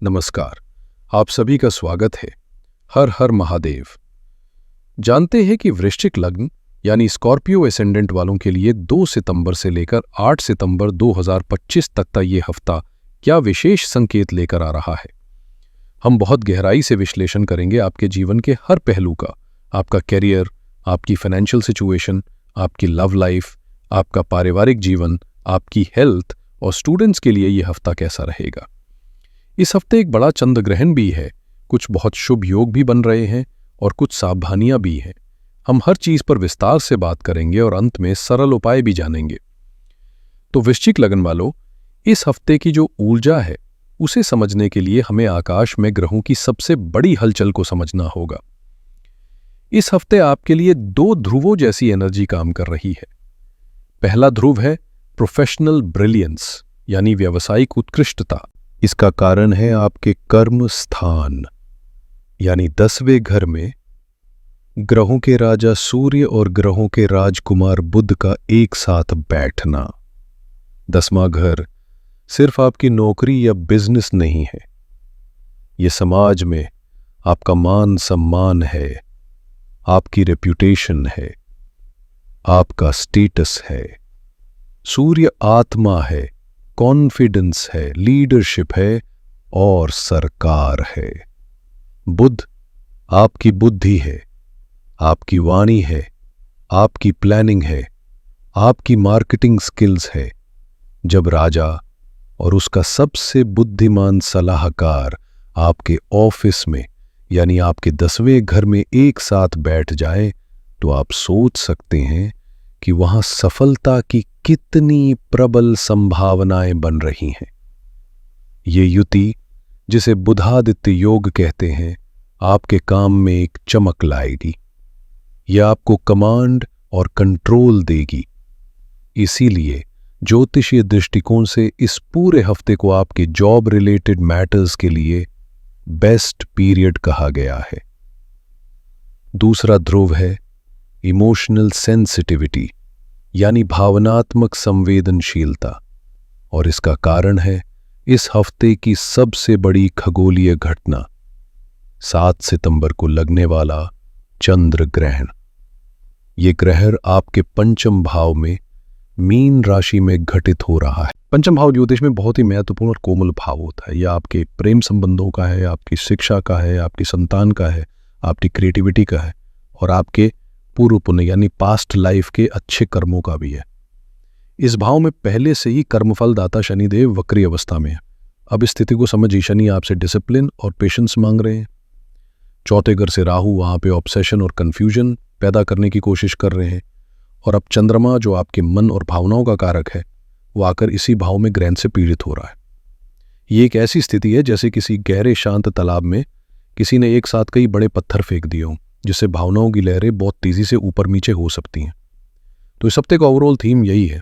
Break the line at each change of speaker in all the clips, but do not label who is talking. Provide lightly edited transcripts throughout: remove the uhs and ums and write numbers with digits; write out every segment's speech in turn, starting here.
नमस्कार। आप सभी का स्वागत है। हर हर महादेव। जानते हैं कि वृश्चिक लग्न यानी स्कॉर्पियो एसेंडेंट वालों के लिए 2 सितंबर से लेकर 8 सितंबर 2025 तक का ये हफ्ता क्या विशेष संकेत लेकर आ रहा है। हम बहुत गहराई से विश्लेषण करेंगे आपके जीवन के हर पहलू का, आपका करियर, आपकी फाइनेंशियल सिचुएशन, आपकी लव लाइफ, आपका पारिवारिक जीवन, आपकी हेल्थ और स्टूडेंट्स के लिए ये हफ्ता कैसा रहेगा। इस हफ्ते एक बड़ा चंद्र ग्रहण भी है, कुछ बहुत शुभ योग भी बन रहे हैं और कुछ सावधानियां भी हैं। हम हर चीज पर विस्तार से बात करेंगे और अंत में सरल उपाय भी जानेंगे। तो वृश्चिक लग्न वालों, इस हफ्ते की जो ऊर्जा है उसे समझने के लिए हमें आकाश में ग्रहों की सबसे बड़ी हलचल को समझना होगा। इस हफ्ते आपके लिए 2 ध्रुवों जैसी एनर्जी काम कर रही है। पहला ध्रुव है प्रोफेशनल ब्रिलियंस यानी व्यावसायिक उत्कृष्टता। इसका कारण है आपके कर्म स्थान यानी 10वें घर में ग्रहों के राजा सूर्य और ग्रहों के राजकुमार बुध का एक साथ बैठना। 10वां घर सिर्फ आपकी नौकरी या बिजनेस नहीं है, ये समाज में आपका मान सम्मान है, आपकी रेप्यूटेशन है, आपका स्टेटस है। सूर्य आत्मा है, कॉन्फिडेंस है, लीडरशिप है और सरकार है। बुध आपकी बुद्धि है, आपकी वाणी है, आपकी प्लानिंग है, आपकी मार्केटिंग स्किल्स है। जब राजा और उसका सबसे बुद्धिमान सलाहकार आपके ऑफिस में यानी आपके 10वें घर में एक साथ बैठ जाए तो आप सोच सकते हैं कि वहां सफलता की कितनी प्रबल संभावनाएं बन रही हैं। ये युति, जिसे बुधादित्य योग कहते हैं, आपके काम में एक चमक लाएगी। यह आपको कमांड और कंट्रोल देगी। इसीलिए ज्योतिषीय दृष्टिकोण से इस पूरे हफ्ते को आपके जॉब रिलेटेड मैटर्स के लिए बेस्ट पीरियड कहा गया है। दूसरा ध्रुव है इमोशनल सेंसिटिविटी यानी भावनात्मक संवेदनशीलता, और इसका कारण है इस हफ्ते की सबसे बड़ी खगोलीय घटना, 7 सितंबर को लगने वाला चंद्र ग्रहण। ये ग्रहण आपके पंचम भाव में मीन राशि में घटित हो रहा है। पंचम भाव ज्योतिष में बहुत ही महत्वपूर्ण और कोमल भाव होता है। यह आपके प्रेम संबंधों का है, आपकी शिक्षा का है, आपकी संतान का है, आपकी क्रिएटिविटी का है और आपके पूर्व पुण्य यानी पास्ट लाइफ के अच्छे कर्मों का भी है। इस भाव में पहले से ही कर्मफल दाता शनिदेव वक्री अवस्था में है। अब इस स्थिति को समझिए, शनि आपसे डिसिप्लिन और पेशेंस मांग रहे हैं। चौथे घर से राहु वहां पे ऑब्सेशन और कंफ्यूजन पैदा करने की कोशिश कर रहे हैं। और अब चंद्रमा, जो आपके मन और भावनाओं का कारक है, वो आकर इसी भाव में ग्रहण से पीड़ित हो रहा है। ये एक ऐसी स्थिति है जैसे किसी गहरे शांत तालाब में किसी ने एक साथ कई बड़े पत्थर फेंक दिए हों, जिससे भावनाओं की लहरें बहुत तेजी से ऊपर नीचे हो सकती हैं। तो इस हफ्ते का ओवरऑल थीम यही है,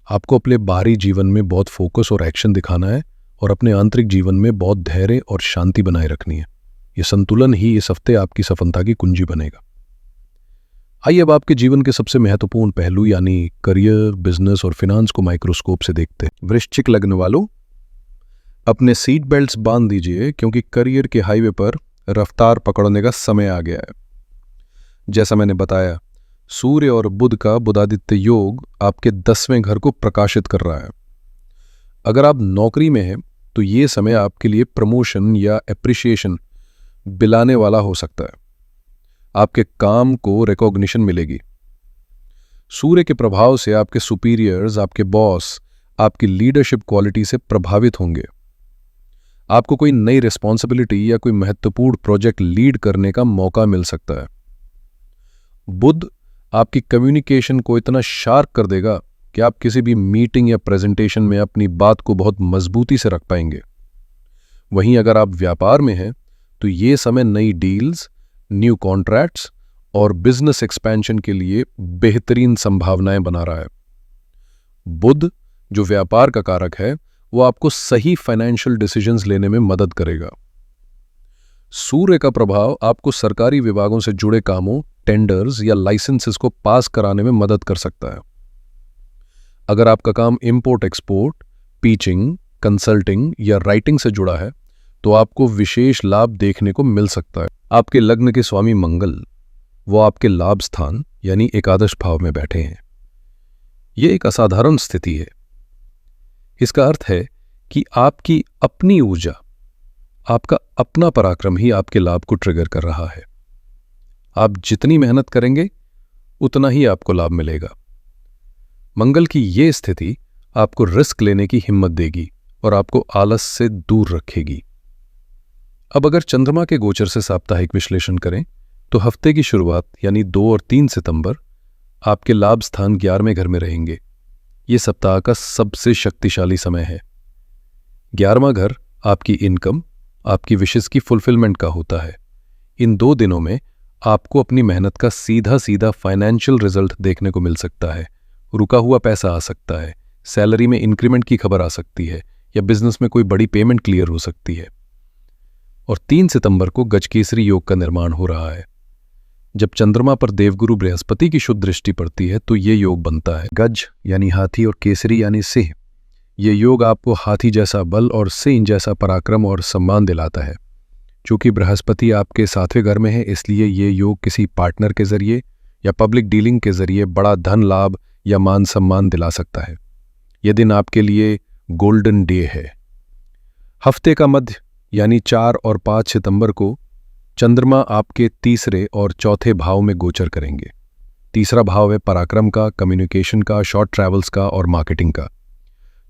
आपको अपने बाहरी जीवन में बहुत फोकस और एक्शन दिखाना है और अपने आंतरिक जीवन में बहुत धैर्य और शांति बनाए रखनी है। ये संतुलन ही इस हफ्ते आपकी सफलता की कुंजी बनेगा। आइए अब आपके जीवन के सबसे महत्वपूर्ण पहलू यानी करियर, बिजनेस और फिनांस को माइक्रोस्कोप से देखते हैं। वृश्चिक लग्न वालों, अपने सीट बेल्ट्स बांध दीजिए क्योंकि करियर के हाईवे पर रफ्तार पकड़ने का समय आ गया है। जैसा मैंने बताया, सूर्य और बुध का बुधादित्य योग आपके 10वें घर को प्रकाशित कर रहा है। अगर आप नौकरी में हैं तो ये समय आपके लिए प्रमोशन या एप्रिसिएशन दिलाने वाला हो सकता है। आपके काम को रिकॉग्निशन मिलेगी। सूर्य के प्रभाव से आपके सुपीरियर्स, आपके बॉस, आपकी लीडरशिप क्वालिटी से प्रभावित होंगे। आपको कोई नई रिस्पॉन्सिबिलिटी या कोई महत्वपूर्ण प्रोजेक्ट लीड करने का मौका मिल सकता है। बुध आपकी कम्युनिकेशन को इतना शार्प कर देगा कि आप किसी भी मीटिंग या प्रेजेंटेशन में अपनी बात को बहुत मजबूती से रख पाएंगे। वहीं अगर आप व्यापार में हैं तो ये समय नई डील्स, न्यू कॉन्ट्रैक्ट्स और बिजनेस एक्सपेंशन के लिए बेहतरीन संभावनाएं बना रहा है। बुध, जो व्यापार का कारक है, वो आपको सही फाइनेंशियल डिसीजंस लेने में मदद करेगा। सूर्य का प्रभाव आपको सरकारी विभागों से जुड़े कामों, टेंडर्स या लाइसेंसेस को पास कराने में मदद कर सकता है। अगर आपका काम इंपोर्ट एक्सपोर्ट, टीचिंग, कंसल्टिंग या राइटिंग से जुड़ा है तो आपको विशेष लाभ देखने को मिल सकता है। आपके लग्न के स्वामी मंगल वो आपके लाभ स्थान यानी एकादश भाव में बैठे हैं। ये एक असाधारण स्थिति है। इसका अर्थ है कि आपकी अपनी ऊर्जा, आपका अपना पराक्रम ही आपके लाभ को ट्रिगर कर रहा है। आप जितनी मेहनत करेंगे उतना ही आपको लाभ मिलेगा। मंगल की ये स्थिति आपको रिस्क लेने की हिम्मत देगी और आपको आलस से दूर रखेगी। अब अगर चंद्रमा के गोचर से साप्ताहिक विश्लेषण करें तो हफ्ते की शुरुआत यानी 2 और 3 सितंबर आपके लाभ स्थान 11वें घर में रहेंगे। ये सप्ताह का सबसे शक्तिशाली समय है। 11वां घर आपकी इनकम, आपकी विशेष की फुलफिलमेंट का होता है। इन 2 दिनों में आपको अपनी मेहनत का सीधा सीधा फाइनेंशियल रिजल्ट देखने को मिल सकता है। रुका हुआ पैसा आ सकता है, सैलरी में इंक्रीमेंट की खबर आ सकती है या बिजनेस में कोई बड़ी पेमेंट क्लियर हो सकती है। और 3 सितंबर को गजकेसरी योग का निर्माण हो रहा है। जब चंद्रमा पर देवगुरु बृहस्पति की शुद्ध दृष्टि पड़ती है तो ये योग बनता है। गज यानी हाथी और केसरी यानी सिंह। ये योग आपको हाथी जैसा बल और सिंह जैसा पराक्रम और सम्मान दिलाता है। चूंकि बृहस्पति आपके 7वें घर में है, इसलिए ये योग किसी पार्टनर के जरिए या पब्लिक डीलिंग के जरिए बड़ा धन लाभ या मान सम्मान दिला सकता है। यह दिन आपके लिए गोल्डन डे है। हफ्ते का मध्य यानी 4 और 5 सितंबर को चंद्रमा आपके 3रे और 4थे भाव में गोचर करेंगे। 3रा भाव है पराक्रम का, कम्युनिकेशन का, शॉर्ट ट्रैवल्स का और मार्केटिंग का।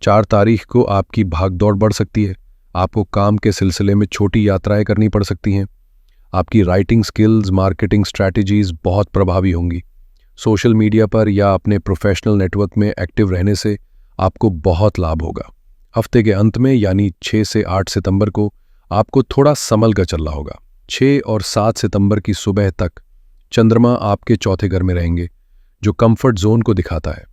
4 तारीख को आपकी भागदौड़ बढ़ सकती है। आपको काम के सिलसिले में छोटी यात्राएं करनी पड़ सकती हैं। आपकी राइटिंग स्किल्स, मार्केटिंग स्ट्रैटेजीज बहुत प्रभावी होंगी। सोशल मीडिया पर या अपने प्रोफेशनल नेटवर्क में एक्टिव रहने से आपको बहुत लाभ होगा। हफ्ते के अंत में यानी 6 से 8 सितंबर को आपको थोड़ा संभल कर चलना होगा। 6 और 7 सितंबर की सुबह तक चंद्रमा आपके 4थे घर में रहेंगे, जो कंफर्ट जोन को दिखाता है।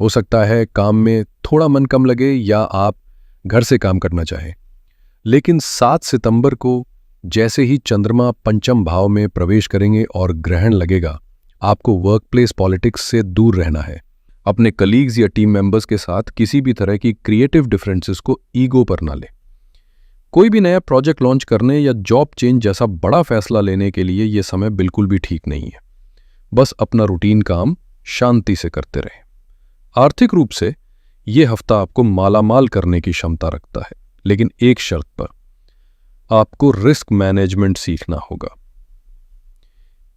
हो सकता है काम में थोड़ा मन कम लगे या आप घर से काम करना चाहें। लेकिन 7 सितंबर को जैसे ही चंद्रमा 5म भाव में प्रवेश करेंगे और ग्रहण लगेगा, आपको वर्कप्लेस पॉलिटिक्स से दूर रहना है। अपने कलीग्स या टीम मेंबर्स के साथ किसी भी तरह की क्रिएटिव डिफरेंसेस को ईगो पर ना लें। कोई भी नया प्रोजेक्ट लॉन्च करने या जॉब चेंज जैसा बड़ा फैसला लेने के लिए यह समय बिल्कुल भी ठीक नहीं है। बस अपना रूटीन काम शांति से करते रहें। आर्थिक रूप से यह हफ्ता आपको मालामाल करने की क्षमता रखता है, लेकिन एक शर्त पर, आपको रिस्क मैनेजमेंट सीखना होगा।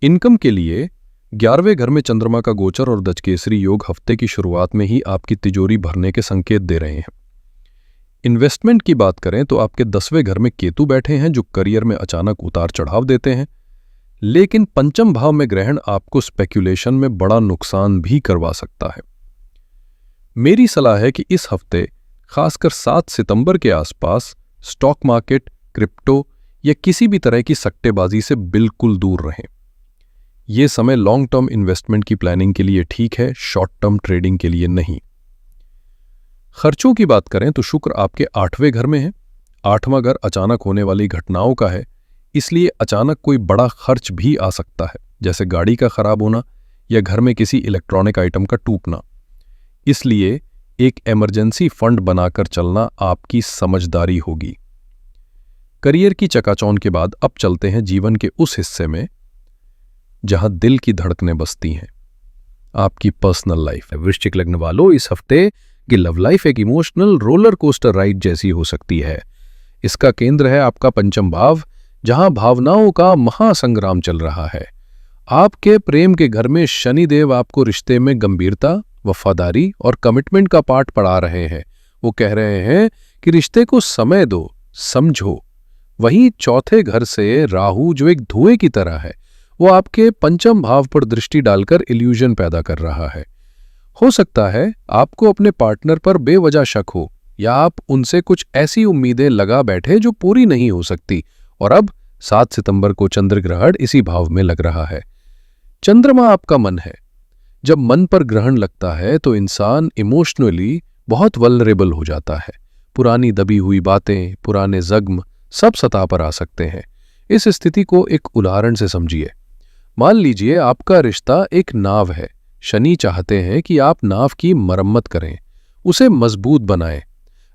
इनकम के लिए 11वें घर में चंद्रमा का गोचर और गजकेसरी योग हफ्ते की शुरुआत में ही आपकी तिजोरी भरने के संकेत दे रहे हैं। इन्वेस्टमेंट की बात करें तो आपके 10वें घर में केतु बैठे हैं, जो करियर में अचानक उतार चढ़ाव देते हैं। लेकिन 5म भाव में ग्रहण आपको स्पेक्यूलेशन में बड़ा नुकसान भी करवा सकता है। मेरी सलाह है कि इस हफ्ते खासकर 7 सितंबर के आसपास स्टॉक मार्केट, क्रिप्टो या किसी भी तरह की सट्टेबाजी से बिल्कुल दूर रहें। यह समय लॉन्ग टर्म इन्वेस्टमेंट की प्लानिंग के लिए ठीक है, शॉर्ट टर्म ट्रेडिंग के लिए नहीं। खर्चों की बात करें तो शुक्र आपके 8वें घर में है। 8वां घर अचानक होने वाली घटनाओं का है, इसलिए अचानक कोई बड़ा खर्च भी आ सकता है, जैसे गाड़ी का खराब होना या घर में किसी इलेक्ट्रॉनिक आइटम का टूटना। इसलिए एक इमरजेंसी फंड बनाकर चलना आपकी समझदारी होगी। करियर की चकाचौंध के बाद अब चलते हैं जीवन के उस हिस्से में जहां दिल की धड़कनें बसती हैं, आपकी पर्सनल लाइफ है। वृश्चिक लग्न वालों, इस हफ्ते की लव लाइफ एक इमोशनल रोलर कोस्टर राइड जैसी हो सकती है। इसका केंद्र है आपका 5म भाव, जहां भावनाओं का महासंग्राम चल रहा है। आपके प्रेम के घर में शनिदेव आपको रिश्ते में गंभीरता, वफादारी और कमिटमेंट का पाठ पढ़ा रहे हैं। वो कह रहे हैं कि रिश्ते को समय दो, समझो। वहीं 4थे घर से राहु, जो एक धुएं की तरह है, वो आपके 5म भाव पर दृष्टि डालकर इल्यूजन पैदा कर रहा है। हो सकता है आपको अपने पार्टनर पर बेवजह शक हो या आप उनसे कुछ ऐसी उम्मीदें लगा बैठे जो पूरी नहीं हो सकती। और अब 7 सितंबर को चंद्र ग्रहण इसी भाव में लग रहा है। चंद्रमा आपका मन है। जब मन पर ग्रहण लगता है तो इंसान इमोशनली बहुत वल्नरेबल हो जाता है। पुरानी दबी हुई बातें, पुराने जख्म सब सतह पर आ सकते हैं। इस स्थिति को एक उदाहरण से समझिए। मान लीजिए आपका रिश्ता एक नाव है। शनि चाहते हैं कि आप नाव की मरम्मत करें, उसे मजबूत बनाएं।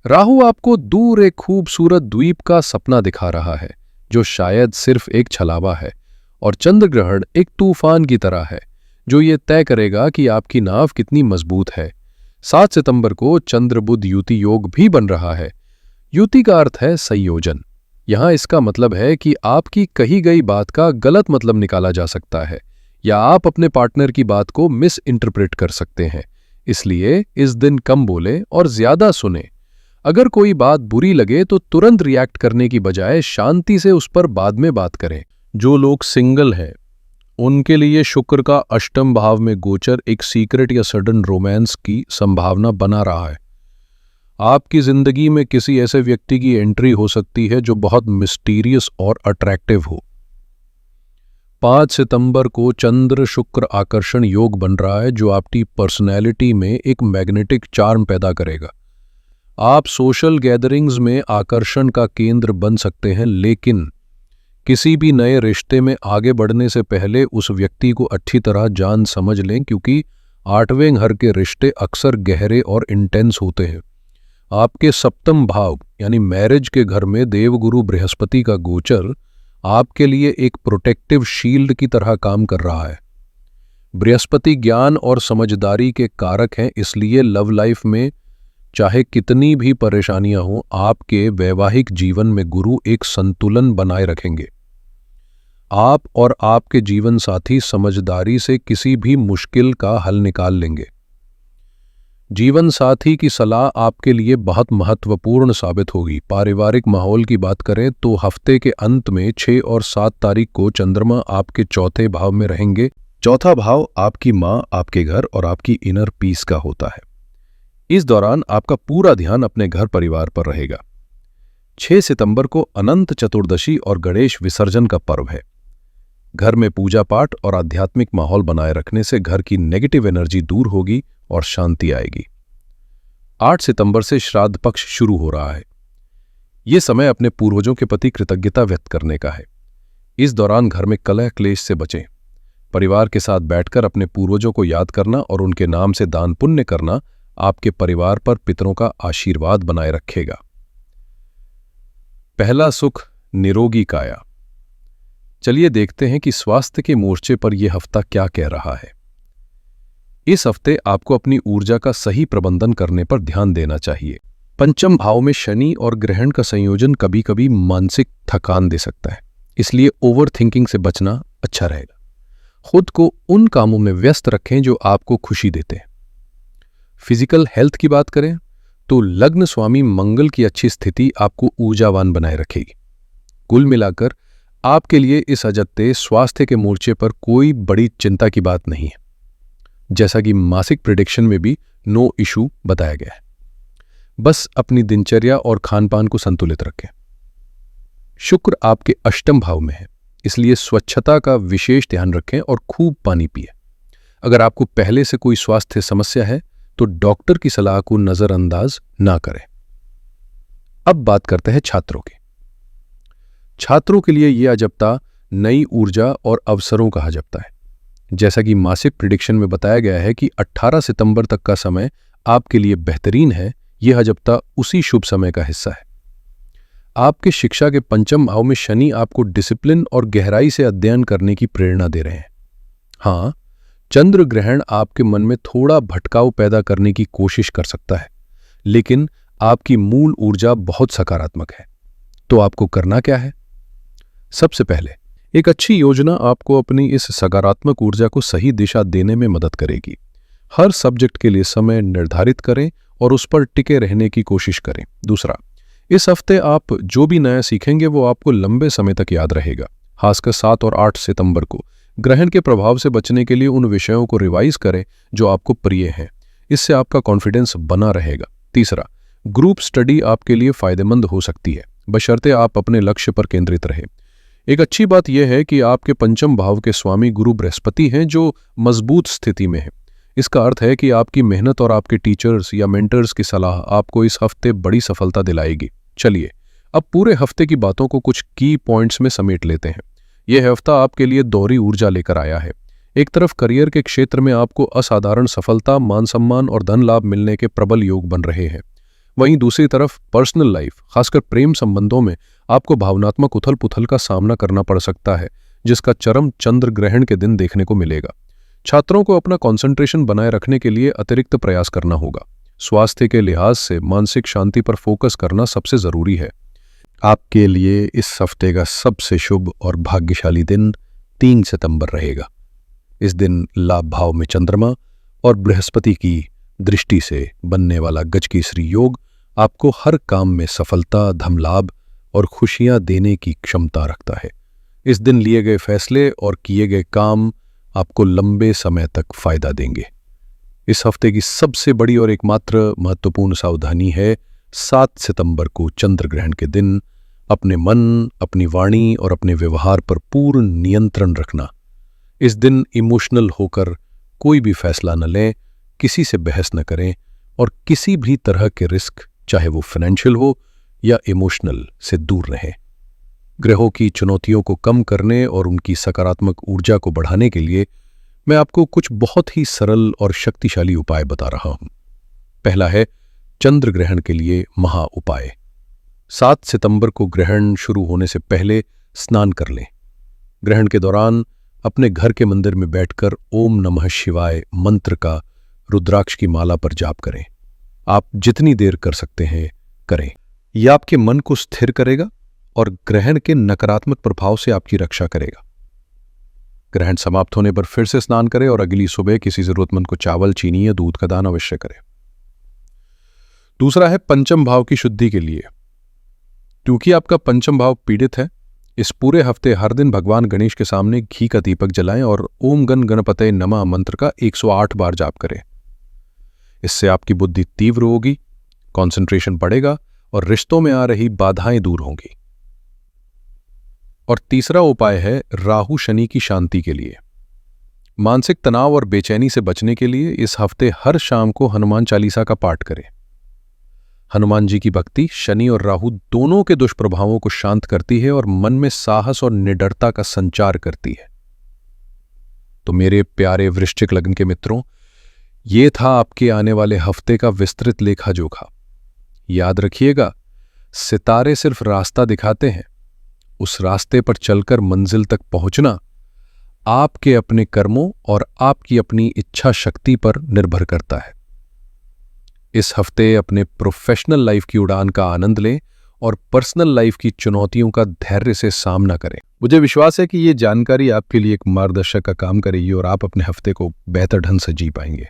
राहु आपको दूर एक खूबसूरत द्वीप का सपना दिखा रहा है जो शायद सिर्फ एक छलावा है, और चंद्र ग्रहण एक तूफान की तरह है जो ये तय करेगा कि आपकी नाव कितनी मजबूत है। 7 सितंबर को चंद्र बुध युति योग भी बन रहा है। युति का अर्थ है संयोजन। यहां इसका मतलब है कि आपकी कही गई बात का गलत मतलब निकाला जा सकता है या आप अपने पार्टनर की बात को मिस इंटरप्रेट कर सकते हैं। इसलिए इस दिन कम बोले और ज्यादा सुने। अगर कोई बात बुरी लगे तो तुरंत रिएक्ट करने की बजाय शांति से उस पर बाद में बात करें। जो लोग सिंगल हैं उनके लिए शुक्र का अष्टम भाव में गोचर एक सीक्रेट या सडन रोमांस की संभावना बना रहा है। आपकी जिंदगी में किसी ऐसे व्यक्ति की एंट्री हो सकती है जो बहुत मिस्टीरियस और अट्रैक्टिव हो। 5 सितंबर को चंद्र शुक्र आकर्षण योग बन रहा है जो आपकी पर्सनैलिटी में एक मैग्नेटिक चार्म पैदा करेगा। आप सोशल गैदरिंग्स में आकर्षण का केंद्र बन सकते हैं, लेकिन किसी भी नए रिश्ते में आगे बढ़ने से पहले उस व्यक्ति को अच्छी तरह जान समझ लें, क्योंकि 8वें घर के रिश्ते अक्सर गहरे और इंटेंस होते हैं। आपके सप्तम भाव यानी मैरिज के घर में देवगुरु बृहस्पति का गोचर आपके लिए एक प्रोटेक्टिव शील्ड की तरह काम कर रहा है। बृहस्पति ज्ञान और समझदारी के कारक हैं, इसलिए लव लाइफ में चाहे कितनी भी परेशानियां हों, आपके वैवाहिक जीवन में गुरु एक संतुलन बनाए रखेंगे। आप और आपके जीवन साथी समझदारी से किसी भी मुश्किल का हल निकाल लेंगे। जीवन साथी की सलाह आपके लिए बहुत महत्वपूर्ण साबित होगी। पारिवारिक माहौल की बात करें तो हफ्ते के अंत में 6 और 7 तारीख को चंद्रमा आपके चौथे भाव में रहेंगे। चौथा भाव आपकी मां, आपके घर और आपकी इनर पीस का होता है। इस दौरान आपका पूरा ध्यान अपने घर परिवार पर रहेगा। 6 सितंबर को अनंत चतुर्दशी और गणेश विसर्जन का पर्व है। घर में पूजा पाठ और आध्यात्मिक माहौल बनाए रखने से घर की नेगेटिव एनर्जी दूर होगी और शांति आएगी। 8 सितंबर से श्राद्ध पक्ष शुरू हो रहा है। यह समय अपने पूर्वजों के प्रति कृतज्ञता व्यक्त करने का है। इस दौरान घर में कलह क्लेश से बचें। परिवार के साथ बैठकर अपने पूर्वजों को याद करना और उनके नाम से दान पुण्य करना आपके परिवार पर पितरों का आशीर्वाद बनाए रखेगा। पहला सुख निरोगी काया। चलिए देखते हैं कि स्वास्थ्य के मोर्चे पर यह हफ्ता क्या कह रहा है। इस हफ्ते आपको अपनी ऊर्जा का सही प्रबंधन करने पर ध्यान देना चाहिए। पंचम भाव में शनि और ग्रहण का संयोजन कभी कभी मानसिक थकान दे सकता है, इसलिए ओवर थिंकिंग से बचना अच्छा रहेगा। खुद को उन कामों में व्यस्त रखें जो आपको खुशी देते हैं। फिजिकल हेल्थ की बात करें तो लग्न स्वामी मंगल की अच्छी स्थिति आपको ऊर्जावान बनाए रखेगी। कुल मिलाकर आपके लिए इस अजत्ते स्वास्थ्य के मोर्चे पर कोई बड़ी चिंता की बात नहीं है, जैसा कि मासिक प्रेडिक्शन में भी नो इशू बताया गया है। बस अपनी दिनचर्या और खानपान को संतुलित रखें। शुक्र आपके अष्टम भाव में है, इसलिए स्वच्छता का विशेष ध्यान रखें और खूब पानी पिए। अगर आपको पहले से कोई स्वास्थ्य समस्या है तो डॉक्टर की सलाह को नजरअंदाज ना करें। अब बात करते हैं छात्रों की। छात्रों के लिए यह अजप्ता नई ऊर्जा और अवसरों का अजप्ता है। जैसा कि मासिक प्रेडिक्शन में बताया गया है कि 18 सितंबर तक का समय आपके लिए बेहतरीन है। यह अजप्ता उसी शुभ समय का हिस्सा है। आपके शिक्षा के पंचम भाव में शनि आपको डिसिप्लिन और गहराई से अध्ययन करने की प्रेरणा दे रहे हैं। हाँ, चंद्र ग्रहण आपके मन में थोड़ा भटकाव पैदा करने की कोशिश कर सकता है, लेकिन आपकी मूल ऊर्जा बहुत सकारात्मक है। तो आपको करना क्या है? सबसे पहले एक अच्छी योजना आपको अपनी इस सकारात्मक ऊर्जा को सही दिशा देने में मदद करेगी। हर सब्जेक्ट के लिए समय निर्धारित करें और उस पर टिके रहने की कोशिश करें। दूसरा, इस हफ्ते आप जो भी नया सीखेंगे वो आपको लंबे समय तक याद रहेगा। खासकर 7 और 8 सितंबर को ग्रहण के प्रभाव से बचने के लिए उन विषयों को रिवाइज करें जो आपको प्रिय हैं। इससे आपका कॉन्फिडेंस बना रहेगा। तीसरा, ग्रुप स्टडी आपके लिए फायदेमंद हो सकती है, बशर्ते आप अपने लक्ष्य पर केंद्रित रहें। एक अच्छी बात यह है कि आपके पंचम भाव के स्वामी गुरु बृहस्पति हैं जो मजबूत स्थिति में है। इसका अर्थ है कि आपकी मेहनत और आपके टीचर्स या मेंटर्स की सलाह आपको इस हफ्ते बड़ी सफलता दिलाएगी। चलिए अब पूरे हफ्ते की बातों को कुछ की पॉइंट्स में समेट लेते हैं। यह हफ्ता आपके लिए दोहरी ऊर्जा लेकर आया है। एक तरफ करियर के क्षेत्र में आपको असाधारण सफलता, मान सम्मान और धन लाभ मिलने के प्रबल योग बन रहे हैं। वहीं दूसरी तरफ पर्सनल लाइफ, खासकर प्रेम संबंधों में आपको भावनात्मक उथल पुथल का सामना करना पड़ सकता है, जिसका चरम चंद्र ग्रहण के दिन देखने को मिलेगा। छात्रों को अपना कंसंट्रेशन बनाए रखने के लिए अतिरिक्त प्रयास करना होगा। स्वास्थ्य के लिहाज से मानसिक शांति पर फोकस करना सबसे जरूरी है। आपके लिए इस हफ्ते का सबसे शुभ और भाग्यशाली दिन 3 सितंबर रहेगा। इस दिन लाभ भाव में चंद्रमा और बृहस्पति की दृष्टि से बनने वाला गजकेसरी योग आपको हर काम में सफलता, धन लाभ और खुशियां देने की क्षमता रखता है। इस दिन लिए गए फैसले और किए गए काम आपको लंबे समय तक फायदा देंगे। इस हफ्ते की सबसे बड़ी और एकमात्र महत्वपूर्ण सावधानी है 7 सितंबर को चंद्र ग्रहण के दिन अपने मन, अपनी वाणी और अपने व्यवहार पर पूर्ण नियंत्रण रखना। इस दिन इमोशनल होकर कोई भी फैसला न लें, किसी से बहस न करें और किसी भी तरह के रिस्क, चाहे वो फाइनेंशियल हो या इमोशनल, से दूर रहें। ग्रहों की चुनौतियों को कम करने और उनकी सकारात्मक ऊर्जा को बढ़ाने के लिए मैं आपको कुछ बहुत ही सरल और शक्तिशाली उपाय बता रहा हूं। पहला है चंद्र ग्रहण के लिए महा उपाय। 7 सितंबर को ग्रहण शुरू होने से पहले स्नान कर लें। ग्रहण के दौरान अपने घर के मंदिर में बैठकर ओम नमः शिवाय मंत्र का रुद्राक्ष की माला पर जाप करें। आप जितनी देर कर सकते हैं करें। यह आपके मन को स्थिर करेगा और ग्रहण के नकारात्मक प्रभाव से आपकी रक्षा करेगा। ग्रहण समाप्त होने पर फिर से स्नान करें और अगली सुबह किसी जरूरतमंद को चावल, चीनी या दूध का दान अवश्य करें। दूसरा है पंचम भाव की शुद्धि के लिए। क्योंकि आपका पंचम भाव पीड़ित है, इस पूरे हफ्ते हर दिन भगवान गणेश के सामने घी का दीपक जलाएं और ओम गण गणपतये नमः मंत्र का 108 बार जाप करें। इससे आपकी बुद्धि तीव्र होगी, कंसंट्रेशन बढ़ेगा और रिश्तों में आ रही बाधाएं दूर होंगी। और तीसरा उपाय है राहु शनि की शांति के लिए। मानसिक तनाव और बेचैनी से बचने के लिए इस हफ्ते हर शाम को हनुमान चालीसा का पाठ करें। हनुमान जी की भक्ति शनि और राहु दोनों के दुष्प्रभावों को शांत करती है और मन में साहस और निडरता का संचार करती है। तो मेरे प्यारे वृश्चिक लग्न के मित्रों, ये था आपके आने वाले हफ्ते का विस्तृत लेखा जोखा। याद रखिएगा, सितारे सिर्फ रास्ता दिखाते हैं, उस रास्ते पर चलकर मंजिल तक पहुंचना आपके अपने कर्मों और आपकी अपनी इच्छा शक्ति पर निर्भर करता है। इस हफ्ते अपने प्रोफेशनल लाइफ की उड़ान का आनंद लें और पर्सनल लाइफ की चुनौतियों का धैर्य से सामना करें। मुझे विश्वास है कि ये जानकारी आपके लिए एक मार्गदर्शक का काम करेगी और आप अपने हफ्ते को बेहतर ढंग से जी पाएंगे।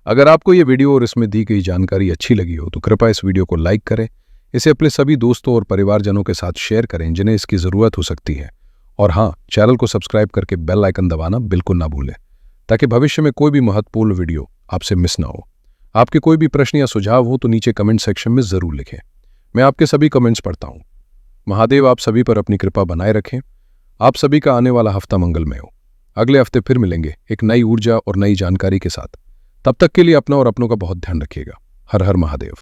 अगर आपको ये वीडियो और इसमें दी गई जानकारी अच्छी लगी हो तो कृपया इस वीडियो को लाइक करें, इसे अपने सभी दोस्तों और परिवारजनों के साथ शेयर करें जिन्हें इसकी ज़रूरत हो सकती है। और हाँ, चैनल को सब्सक्राइब करके बेल आइकन दबाना बिल्कुल ना भूलें, ताकि भविष्य में कोई भी महत्वपूर्ण वीडियो आपसे मिस ना हो। आपके कोई भी प्रश्न या सुझाव हो तो नीचे कमेंट सेक्शन में ज़रूर लिखें, मैं आपके सभी कमेंट्स पढ़ता हूँ। महादेव आप सभी पर अपनी कृपा बनाए रखें। आप सभी का आने वाला हफ्ता मंगलमय हो। अगले हफ्ते फिर मिलेंगे एक नई ऊर्जा और नई जानकारी के साथ। तब तक के लिए अपना और अपनों का बहुत ध्यान रखिएगा। हर हर महादेव।